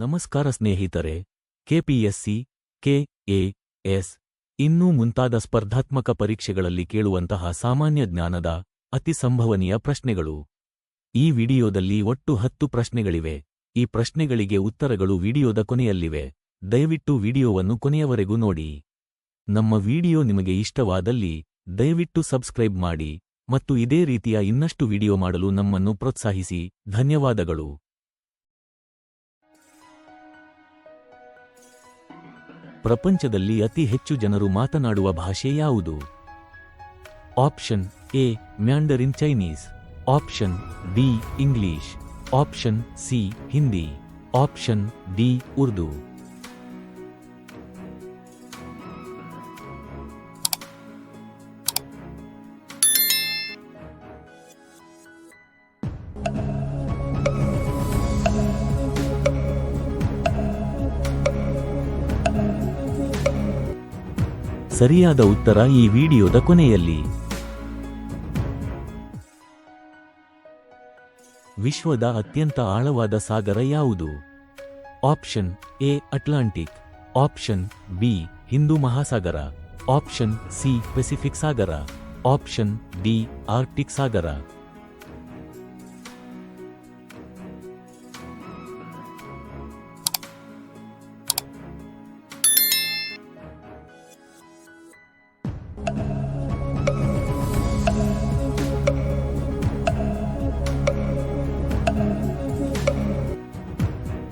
ನಮಸ್ಕಾರ ಸ್ನೇಹಿತರೆ. KPSC, KAS ಇನ್ನೂ ಮುಂತಾದ ಸ್ಪರ್ಧಾತ್ಮಕ ಪರೀಕ್ಷೆಗಳಲ್ಲಿ ಕೇಳುವಂತಹ ಸಾಮಾನ್ಯ ಜ್ಞಾನದ ಅತಿ ಸಂಭವನೀಯ ಪ್ರಶ್ನೆಗಳು. ಈ ವಿಡಿಯೋದಲ್ಲಿ ಒಟ್ಟು 10 ಪ್ರಶ್ನೆಗಳಿವೆ. ಈ ಪ್ರಶ್ನೆಗಳಿಗೆ ಉತ್ತರಗಳು ವಿಡಿಯೋದ ಕೊನೆಯಲ್ಲಿವೆ. ದಯವಿಟ್ಟು ವಿಡಿಯೋವನ್ನು ಕೊನೆಯವರೆಗೂ ನೋಡಿ. ನಮ್ಮ ವಿಡಿಯೋ ನಿಮಗೆ ಇಷ್ಟವಾದಲ್ಲಿ ದಯವಿಟ್ಟು ಸಬ್ಸ್ಕ್ರೈಬ್ ಮಾಡಿ ಮತ್ತು ಇದೇ ರೀತಿಯ ಇನ್ನಷ್ಟು ವಿಡಿಯೋ ಮಾಡಲು ನಮ್ಮನ್ನು ಪ್ರೋತ್ಸಾಹಿಸಿ. ಧನ್ಯವಾದಗಳು. ಪ್ರಪಂಚದಲ್ಲಿ ಅತಿ ಹೆಚ್ಚು ಜನರು ಮಾತನಾಡುವ ಭಾಷೆ ಯಾವುದು? Option A mandarin Chinese, option B English, option C Hindi, option D Urdu. ಸರಿಯಾದ ಉತ್ತರ ಈ ವಿಡಿಯೋದ ಕೊನೆಯಲ್ಲಿ. ವಿಶ್ವದ ಅತ್ಯಂತ ಆಳವಾದ ಸಾಗರ ಯಾವುದು? Option A Atlantic, option B ಹಿಂದೂ ಮಹಾಸಾಗರ, ಆಪ್ಷನ್ ಸಿ ಪೆಸಿಫಿಕ್ ಸಾಗರ, ಆಪ್ಷನ್ ಡಿ ಆರ್ಕ್ಟಿಕ್ ಸಾಗರ.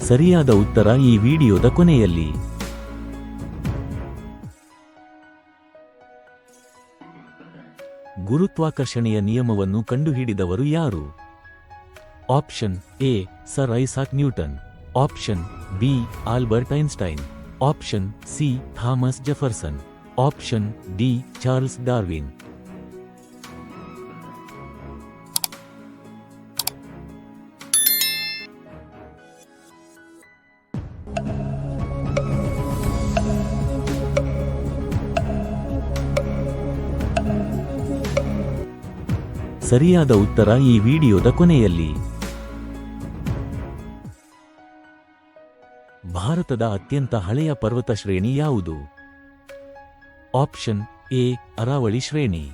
ಸರಿಯಾದ ಉತ್ತರ ಈ ವಿಡಿಯೋದ ಕೊನೆಯಲ್ಲಿ. ಗುರುತ್ವಾಕರ್ಷಣೆಯ ನಿಯಮವನ್ನು ಕಂಡುಹಿಡಿದವರು ಯಾರು? Option A sir Isaac Newton, option B Albert Einstein, option C Thomas Jefferson, option D Charles Darwin. ಸರಿಯಾದ ಉತ್ತರ ಈ ವಿಡಿಯೋದ ಕೊನೆಯಲ್ಲಿ. ಭಾರತದ ಅತ್ಯಂತ ಹಳೆಯ ಪರ್ವತ ಶ್ರೇಣಿ ಯಾವುದು? ಆಪ್ಷನ್ ಎ ಅರಾವಳಿ ಶ್ರೇಣಿ,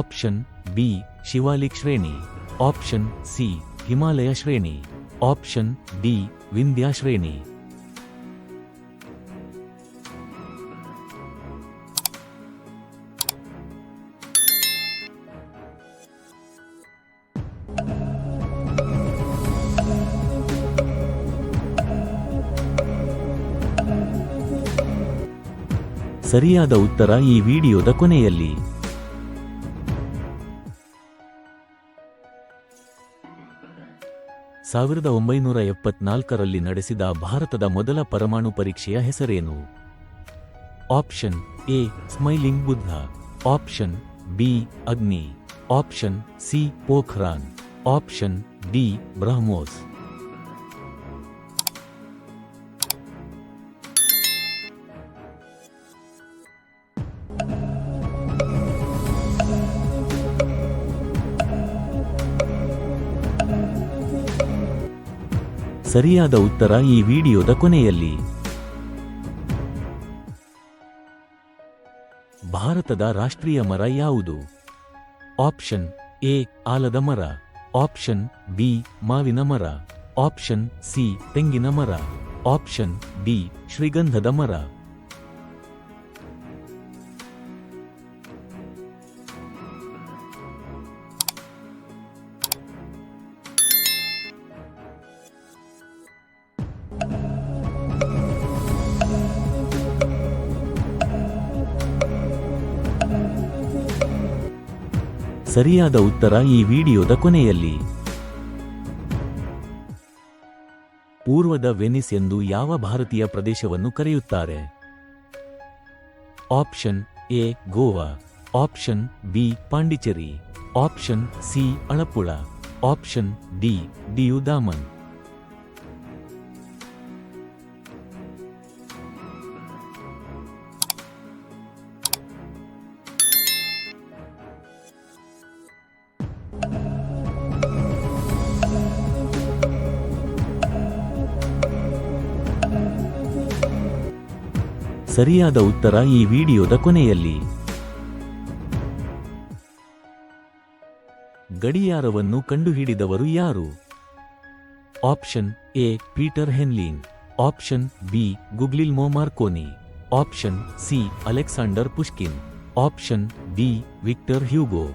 ಆಪ್ಷನ್ ಬಿ ಶಿವಾಲಿಕ್ ಶ್ರೇಣಿ, ಆಪ್ಷನ್ ಸಿ ಹಿಮಾಲಯ ಶ್ರೇಣಿ, ಆಪ್ಷನ್ ಡಿ ವಿಂಧ್ಯ ಶ್ರೇಣಿ. ಸರಿಯಾದ ಉತ್ತರ ಈ ವಿಡಿಯೋದ ಕೊನೆಯಲ್ಲಿ. ಸಾವಿರದ 1974ರಲ್ಲಿ ನಡೆಸಿದ ಭಾರತದ ಮೊದಲ ಪರಮಾಣು ಪರೀಕ್ಷೆಯ ಹೆಸರೇನು? Option A smiling Buddha, option B Agni, option C Pokhran, option D BrahMos. ಸರಿಯಾದ ಉತ್ತರ ಈ ವಿಡಿಯೋದ ಕೊನೆಯಲ್ಲಿ. ಭಾರತದ ರಾಷ್ಟ್ರೀಯ ಮರ ಯಾವುದು? ಆಪ್ಷನ್ ಎ ಆಲದ ಮರ, ಆಪ್ಷನ್ ಬಿ ಮಾವಿನ ಮರ, ಆಪ್ಷನ್ ಸಿ ತೆಂಗಿನ ಮರ, ಆಪ್ಷನ್ ಡಿ ಶ್ರೀಗಂಧದ ಮರ. ಸರಿಯಾದ ಉತ್ತರ ಈ ವಿಡಿಯೋದ ಕೊನೆಯಲ್ಲಿ. ಪೂರ್ವದ ವೆನಿಸ್ ಎಂದು ಯಾವ ಭಾರತೀಯ ಪ್ರದೇಶವನ್ನು ಕರೆಯುತ್ತಾರೆ? Option A Goa, option B Pondicherry, option C Alappuzha, option D Diu Daman. ಸರಿಯಾದ ಉತ್ತರ ಈ ವಿಡಿಯೋದ ಕೊನೆಯಲ್ಲಿ. ಗಡಿಯಾರವನ್ನು ಕಂಡುಹಿಡಿದವರು ಯಾರು? Option A Peter Henlein, option B Guglielmo Marconi, option C Alexander Pushkin, option D Victor Hugo.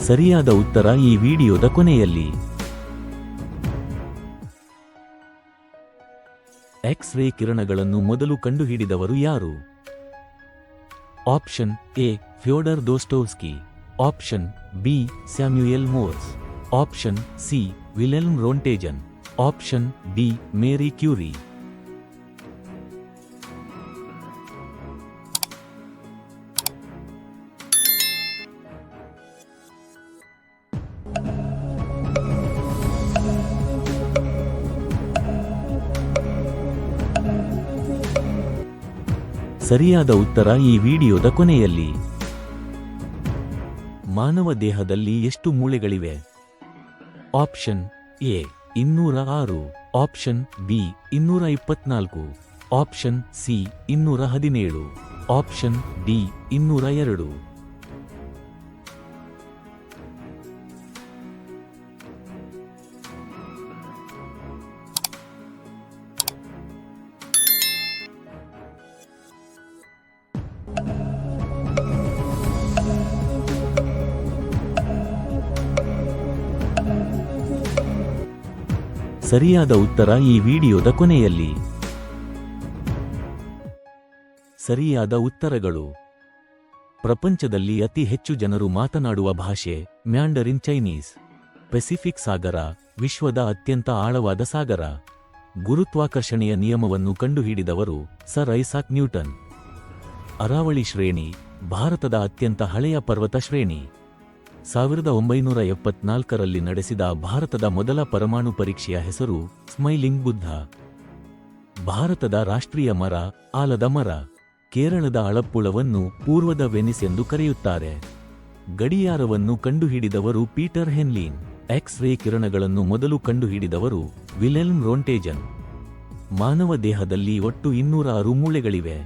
ಸರಿಯಾದ ಉತ್ತರ ಈ ವಿಡಿಯೋದ ಕೊನೆಯಲ್ಲಿ. ಎಕ್ಸ್-ರೇ ಕಿರಣಗಳನ್ನು ಮೊದಲು ಕಂಡುಹಿಡಿದವರು ಯಾರು? Option A Fyodor Dostoevsky, option B Samuel Morse, option C Wilhelm Roentgen, option D Marie Curie. ಸರಿಯಾದ ಉತ್ತರ ಈ ವಿಡಿಯೋದ ಕೊನೆಯಲ್ಲಿ. ಮಾನವ ದೇಹದಲ್ಲಿ ಎಷ್ಟು ಮೂಳೆಗಳಿವೆ? Option A 206, option B 224, option C 217, option D 202. ಸರಿಯಾದ ಉತ್ತರ ಈ ವಿಡಿಯೋದ ಕೊನೆಯಲ್ಲಿ. ಸರಿಯಾದ ಉತ್ತರಗಳು: ಪ್ರಪಂಚದಲ್ಲಿ ಅತಿ ಹೆಚ್ಚು ಜನರು ಮಾತನಾಡುವ ಭಾಷೆ ಮ್ಯಾಂಡರಿನ್ ಚೈನೀಸ್. ಪೆಸಿಫಿಕ್ ಸಾಗರ ವಿಶ್ವದ ಅತ್ಯಂತ ಆಳವಾದ ಸಾಗರ. ಗುರುತ್ವಾಕರ್ಷಣೆಯ ನಿಯಮವನ್ನು ಕಂಡುಹಿಡಿದವರು ಸರ್ ಐಸಾಕ್ ನ್ಯೂಟನ್. ಅರಾವಳಿ ಶ್ರೇಣಿ ಭಾರತದ ಅತ್ಯಂತ ಹಳೆಯ ಪರ್ವತ ಶ್ರೇಣಿ. 1974ರಲ್ಲಿ ನಡೆಸಿದ ಭಾರತದ ಮೊದಲ ಪರಮಾಣು ಪರೀಕ್ಷೆಯ ಹೆಸರು ಸ್ಮೈಲಿಂಗ್ ಬುದ್ಧ. ಭಾರತದ ರಾಷ್ಟ್ರೀಯ ಮರ ಆಲದ ಮರ. ಕೇರಳದ ಅಳಪ್ಪುಳವನ್ನು ಪೂರ್ವದ ವೆನಿಸ್ ಎಂದು ಕರೆಯುತ್ತಾರೆ. ಗಡಿಯಾರವನ್ನು ಕಂಡುಹಿಡಿದವರು ಪೀಟರ್ ಹೆನ್ಲಿನ್. ಎಕ್ಸ್-ರೇ ಕಿರಣಗಳನ್ನು ಮೊದಲು ಕಂಡುಹಿಡಿದವರು ವಿಲೆಲ್ಮ್ ರೋಂಟೇಜನ್. ಮಾನವ ದೇಹದಲ್ಲಿ ಒಟ್ಟು 206 ಮೂಳೆಗಳಿವೆ.